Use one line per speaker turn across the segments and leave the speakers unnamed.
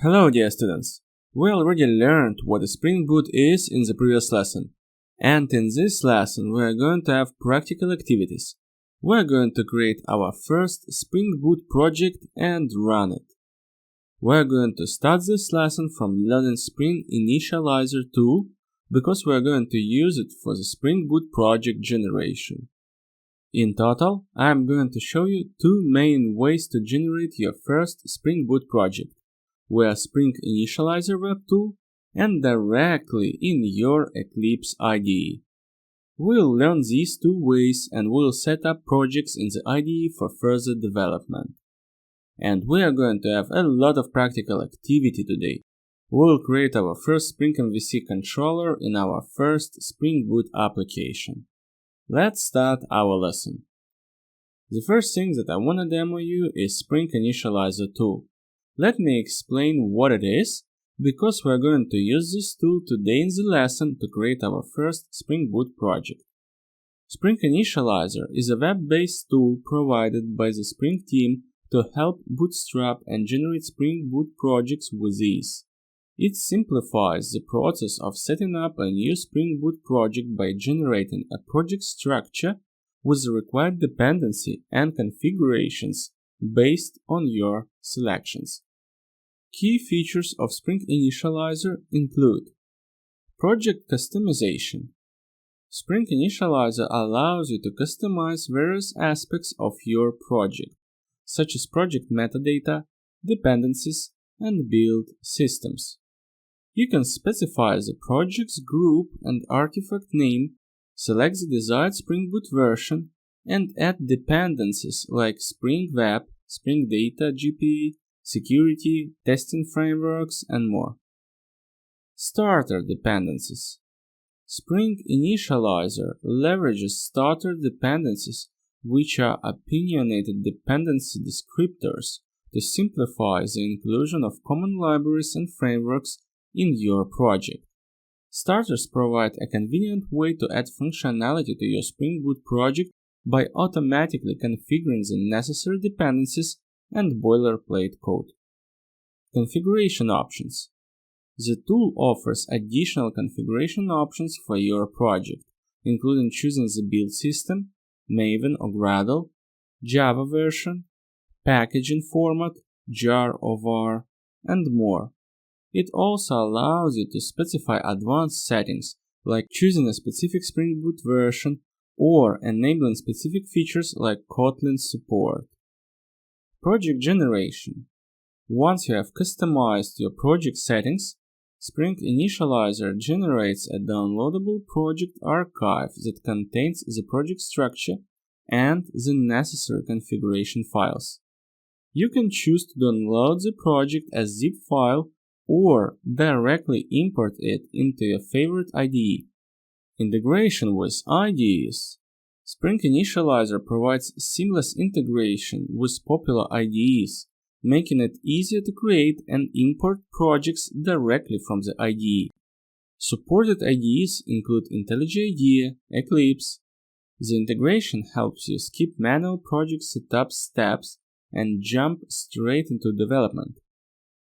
Hello dear students! We already learned what a Spring Boot is in the previous lesson, and in this lesson we are going to have practical activities. We are going to create our first Spring Boot project and run it. We are going to start this lesson from learning Spring Initializr tool because we are going to use it for the Spring Boot project generation. In total, I am going to show you two main ways to generate your first Spring Boot project. Via Spring Initializr web tool and directly in your Eclipse IDE. We'll learn these two ways and we'll set up projects in the IDE for further development. And we are going to have a lot of practical activity today. We'll create our first Spring MVC controller in our first Spring Boot application. Let's start our lesson. The first thing that I want to demo you is Spring Initializr tool. Let me explain what it is, because we are going to use this tool today in the lesson to create our first Spring Boot project. Spring Initializr is a web-based tool provided by the Spring team to help bootstrap and generate Spring Boot projects with ease. It simplifies the process of setting up a new Spring Boot project by generating a project structure with the required dependency and configurations based on your selections. Key features of Spring Initializr include project customization. Spring Initializr allows you to customize various aspects of your project, such as project metadata, dependencies, and build systems. You can specify the project's group and artifact name, select the desired Spring Boot version, and add dependencies like Spring Web, Spring Data GPE, security, testing frameworks, and more. Starter dependencies. Spring Initializr leverages starter dependencies, which are opinionated dependency descriptors, to simplify the inclusion of common libraries and frameworks in your project. Starters provide a convenient way to add functionality to your Spring Boot project by automatically configuring the necessary dependencies and boilerplate code. Configuration options. The tool offers additional configuration options for your project, including choosing the build system, Maven or Gradle, Java version, packaging format, jar or var, and more. It also allows you to specify advanced settings, like choosing a specific Spring Boot version or enabling specific features like Kotlin support. Project generation. Once you have customized your project settings, Spring Initializr generates a downloadable project archive that contains the project structure and the necessary configuration files. You can choose to download the project as zip file or directly import it into your favorite IDE. Integration with IDEs. Spring Initializr provides seamless integration with popular IDEs, making it easier to create and import projects directly from the IDE. Supported IDEs include IntelliJ IDEA, Eclipse. The integration helps you skip manual project setup steps and jump straight into development.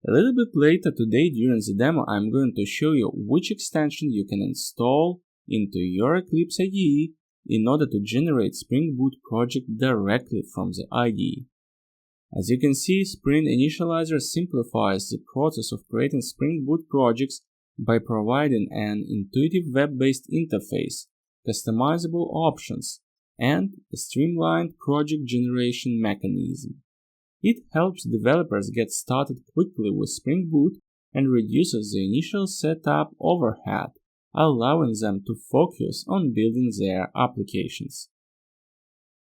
A little bit later today during the demo, I'm going to show you which extension you can install into your Eclipse IDE in order to generate Spring Boot project directly from the IDE. As you can see, Spring Initializr simplifies the process of creating Spring Boot projects by providing an intuitive web-based interface, customizable options, and a streamlined project generation mechanism. It helps developers get started quickly with Spring Boot and reduces the initial setup overhead, allowing them to focus on building their applications.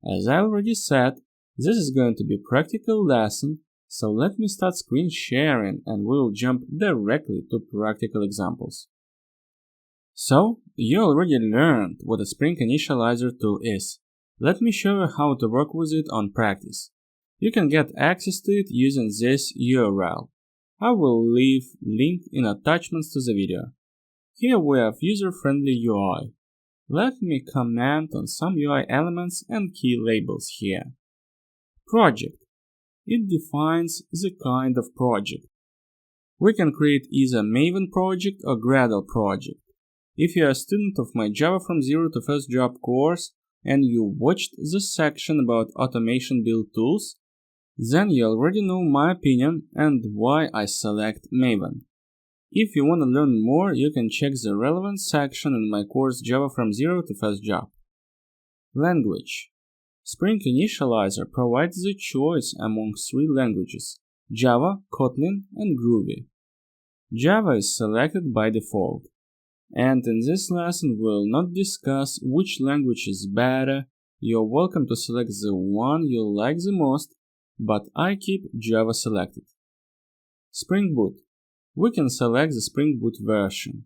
As I already said, this is going to be a practical lesson, so let me start screen sharing and we'll jump directly to practical examples. So, you already learned what a Spring Initializr tool is. Let me show you how to work with it on practice. You can get access to it using this URL. I will leave link in attachments to the video. Here we have user-friendly UI. Let me comment on some UI elements and key labels here. Project. It defines the kind of project. We can create either Maven project or Gradle project. If you are a student of my Java from Zero to First Job course and you watched this section about automation build tools, then you already know my opinion and why I select Maven. If you want to learn more, you can check the relevant section in my course Java from Zero to First Job. Language. Spring Initializr provides the choice among 3 languages: Java, Kotlin, and Groovy. Java is selected by default. And in this lesson we will not discuss which language is better. You're welcome to select the one you like the most, but I keep Java selected. Spring Boot. We can select the Spring Boot version.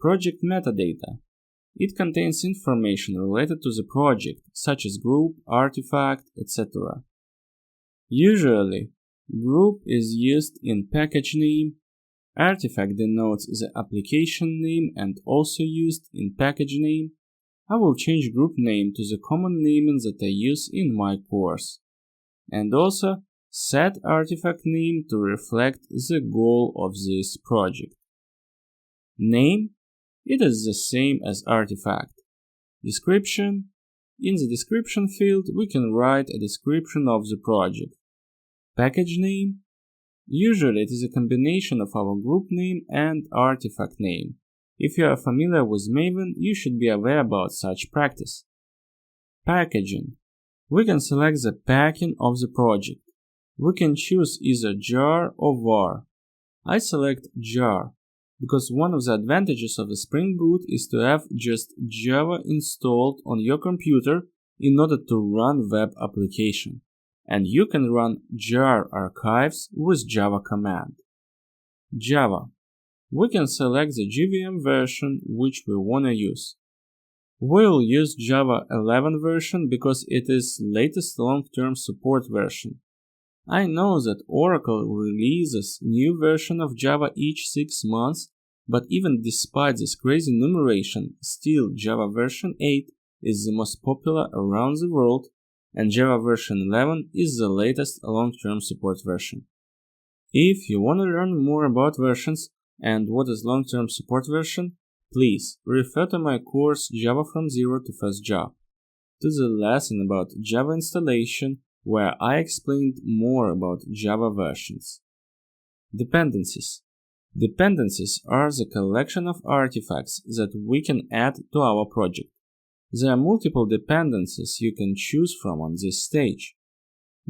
Project metadata. It contains information related to the project, such as group, artifact, etc. Usually, group is used in package name. Artifact denotes the application name and also used in package name. I will change group name to the common naming that I use in my course. And also set artifact name to reflect the goal of this project. Name. It is the same as artifact. Description. In the description field we can write a description of the project. Package name. Usually it is a combination of our group name and artifact name. If you are familiar with Maven, you should be aware about such practice. Packaging. We can select the packing of the project. We can choose either jar or var. I select jar because one of the advantages of the Spring Boot is to have just Java installed on your computer in order to run web application. And you can run jar archives with Java command. Java. We can select the JVM version which we want to use. We'll use Java 11 version because it is latest long-term support version. I know that Oracle releases new version of Java each 6 months, but even despite this crazy numeration, still Java version 8 is the most popular around the world, and Java version 11 is the latest long-term support version. If you want to learn more about versions and what is long-term support version, please refer to my course Java from Zero to First Job, to the lesson about Java installation where I explained more about Java versions. Dependencies. Dependencies are the collection of artifacts that we can add to our project. There are multiple dependencies you can choose from on this stage.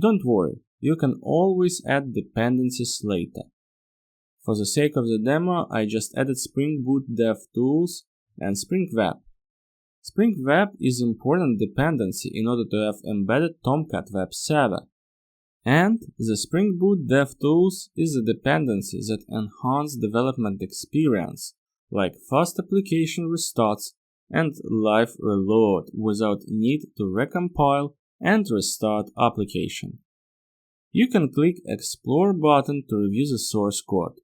Don't worry, you can always add dependencies later. For the sake of the demo, I just added Spring Boot Dev Tools and Spring Web. Spring Web is important dependency in order to have embedded Tomcat web server. And the Spring Boot Dev Tools is a dependency that enhance development experience, like fast application restarts and live reload without need to recompile and restart application. You can click Explore button to review the source code.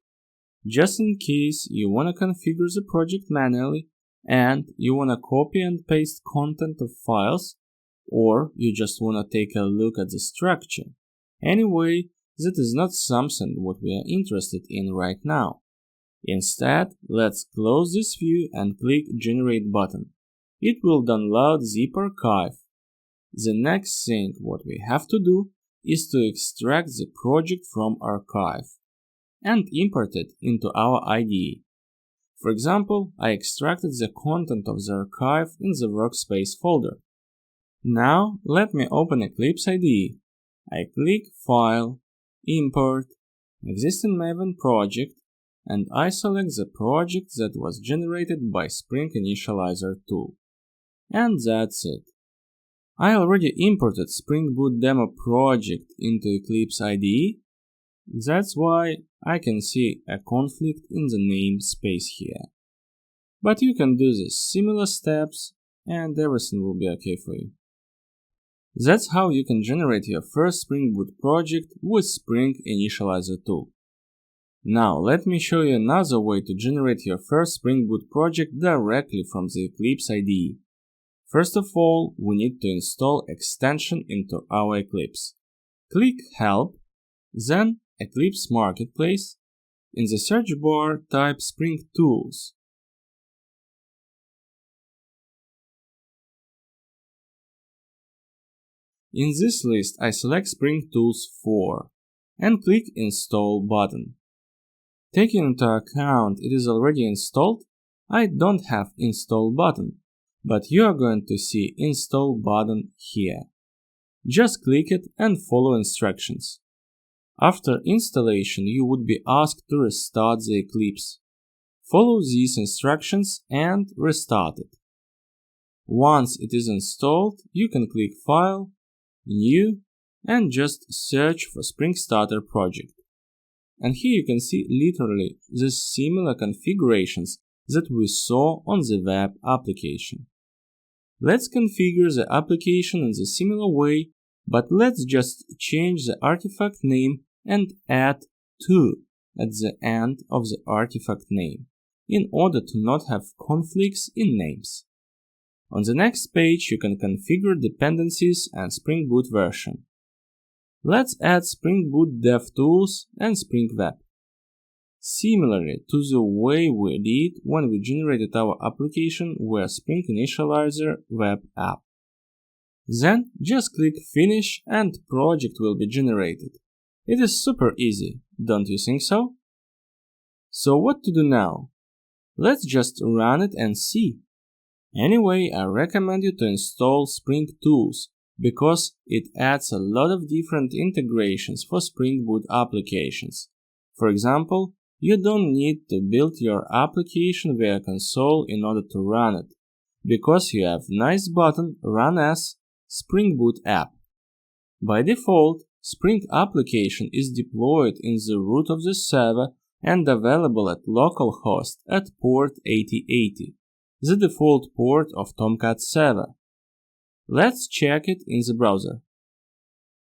Just in case you want to configure the project manually and you want to copy and paste content of files, or you just want to take a look at the structure. Anyway, that is not something what we are interested in right now. Instead, let's close this view and click Generate button. It will download zip archive. The next thing what we have to do is to extract the project from archive and import it into our IDE. For example, I extracted the content of the archive in the workspace folder. Now, let me open Eclipse IDE. I click File, Import, Existing Maven project, and I select the project that was generated by Spring Initializr tool. And that's it. I already imported Spring Boot demo project into Eclipse IDE. That's why I can see a conflict in the namespace here. But you can do the similar steps and everything will be okay for you. That's how you can generate your first Spring Boot project with Spring Initializr tool. Now let me show you another way to generate your first Spring Boot project directly from the Eclipse IDE. First of all, we need to install extension into our Eclipse. Click Help, then Eclipse Marketplace, In the search bar, type Spring Tools. In this list, I select Spring Tools 4 and click Install button. Taking into account it is already installed, I don't have Install button, but you are going to see Install button here. Just click it and follow instructions. After installation, you would be asked to restart the Eclipse. Follow these instructions and restart it. Once it is installed, you can click File, New, and just search for Spring Starter project. And here you can see literally the similar configurations that we saw on the web application. Let's configure the application in the similar way, but let's just change the artifact name and add to at the end of the artifact name, in order to not have conflicts in names. On the next page, you can configure dependencies and Spring Boot version. Let's add Spring Boot DevTools and Spring Web. Similarly to the way we did when we generated our application via Spring Initializr web app. Then just click Finish and project will be generated. It is super easy, don't you think so? So what to do now? Let's just run it and see. Anyway, I recommend you to install Spring Tools because it adds a lot of different integrations for Spring Boot applications. For example, you don't need to build your application via console in order to run it, because you have nice button Run as Spring Boot app. By default, Spring application is deployed in the root of the server and available at localhost at port 8080, the default port of Tomcat server. Let's check it in the browser.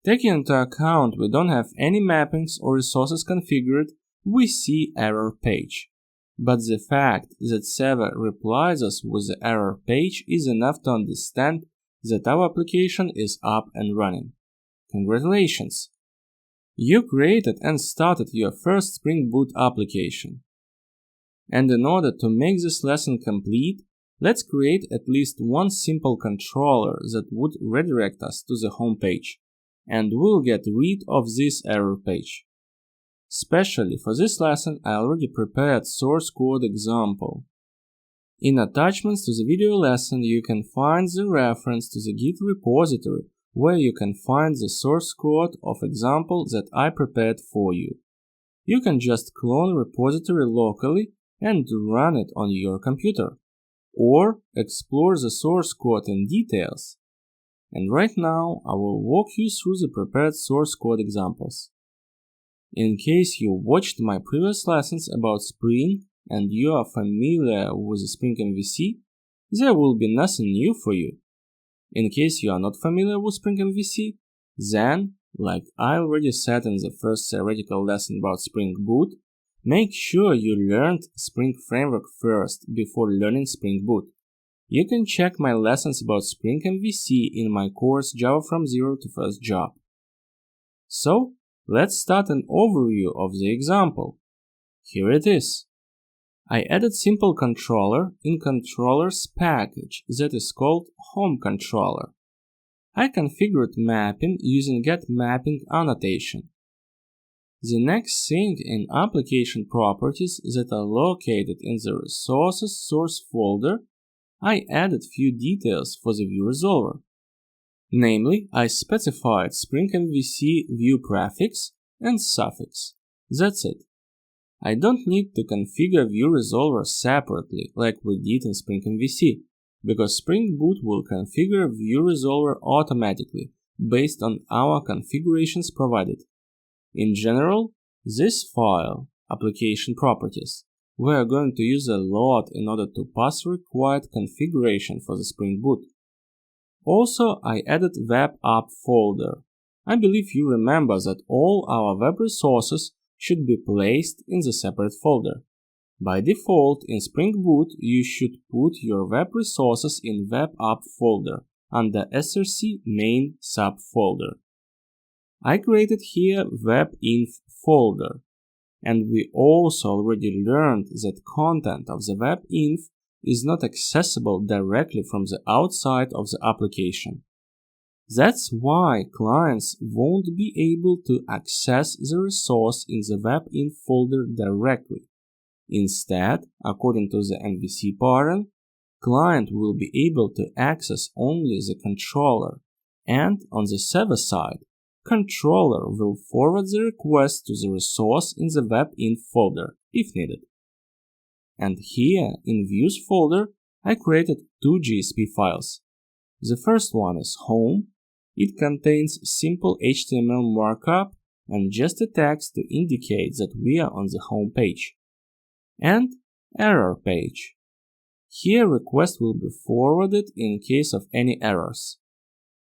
Taking into account we don't have any mappings or resources configured, we see error page. But the fact that server replies us with the error page is enough to understand that our application is up and running. Congratulations! You created and started your first Spring Boot application. And in order to make this lesson complete, let's create at least one simple controller that would redirect us to the home page, and we'll get rid of this error page. Specially for this lesson, I already prepared source code example. In attachments to the video lesson, you can find the reference to the Git repository where you can find the source code of example that I prepared for you. You can just clone repository locally and run it on your computer, or explore the source code in details. And right now, I will walk you through the prepared source code examples. In case you watched my previous lessons about Spring and you are familiar with Spring MVC, there will be nothing new for you. In case you are not familiar with Spring MVC, then, like I already said in the first theoretical lesson about Spring Boot, make sure you learned Spring Framework first before learning Spring Boot. You can check my lessons about Spring MVC in my course Java from Zero to First Job. So, let's start an overview of the example. Here it is. I added simple controller in controllers package that is called home controller. I configured mapping using getMapping annotation. The next thing in application properties that are located in the resources source folder, I added few details for the view resolver. Namely, I specified Spring MVC view prefix and suffix. That's it. I don't need to configure view resolver separately like we did in Spring MVC, because Spring Boot will configure view resolver automatically based on our configurations provided. In general, this file, application properties, we are going to use a lot in order to pass required configuration for the Spring Boot. Also, I added web app folder. I believe you remember that all our web resources should be placed in the separate folder. By default, in Spring Boot, you should put your web resources in web app folder under src main subfolder. I created here webinf folder. And we also already learned that content of the web-inf is not accessible directly from the outside of the application. That's why clients won't be able to access the resource in the web-inf folder directly. Instead, according to the MVC pattern, client will be able to access only the controller, and on the server side, controller will forward the request to the resource in the web-inf folder if needed. And here in views folder, I created two GSP files. The first one is home. It contains simple HTML markup and just a text to indicate that we are on the home page. And error page. Here request will be forwarded in case of any errors.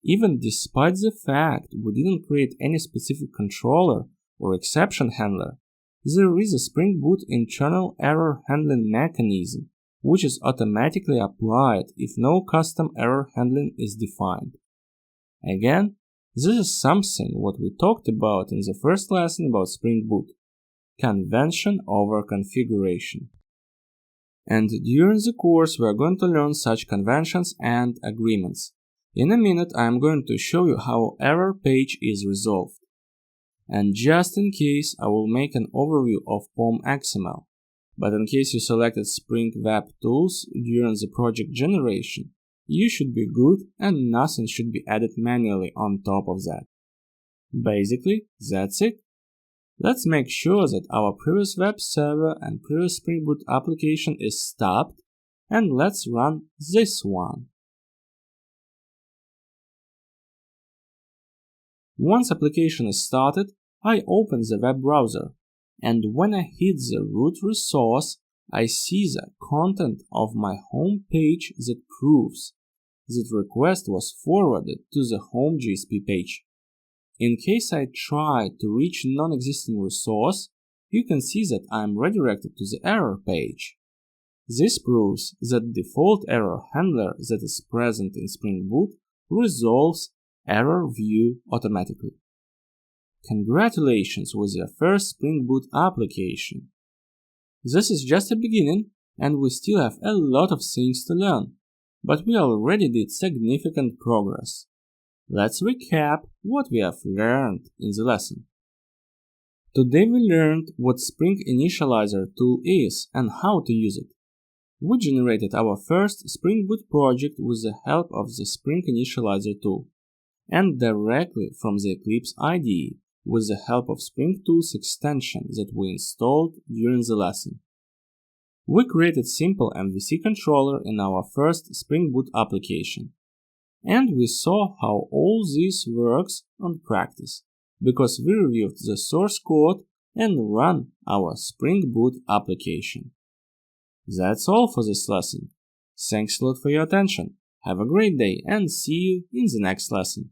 Even despite the fact we didn't create any specific controller or exception handler, there is a Spring Boot internal error handling mechanism which is automatically applied if no custom error handling is defined. Again, this is something what we talked about in the first lesson about Spring Boot. Convention over configuration. And during the course we are going to learn such conventions and agreements. In a minute I am going to show you how error page is resolved. And just in case I will make an overview of POM XML. But in case you selected Spring Web Tools during the project generation, you should be good and nothing should be added manually on top of that. Basically, that's it. Let's make sure that our previous web server and previous Spring Boot application is stopped, and let's run this one. Once application is started, I open the web browser, and when I hit the root resource, I see the content of my home page that proves that request was forwarded to the home GSP page. In case I try to reach non-existing resource, you can see that I am redirected to the error page. This proves that default error handler that is present in Spring Boot resolves error view automatically. Congratulations with your first Spring Boot application. This is just a beginning and we still have a lot of things to learn, but we already did significant progress. Let's recap what we have learned in the lesson. Today we learned what Spring Initializr tool is and how to use it. We generated our first Spring Boot project with the help of the Spring Initializr tool, and directly from the Eclipse IDE with the help of Spring Tools extension that we installed during the lesson. We created simple MVC controller in our first Spring Boot application. And we saw how all this works on practice, because we reviewed the source code and ran our Spring Boot application. That's all for this lesson. Thanks a lot for your attention. Have a great day and see you in the next lesson.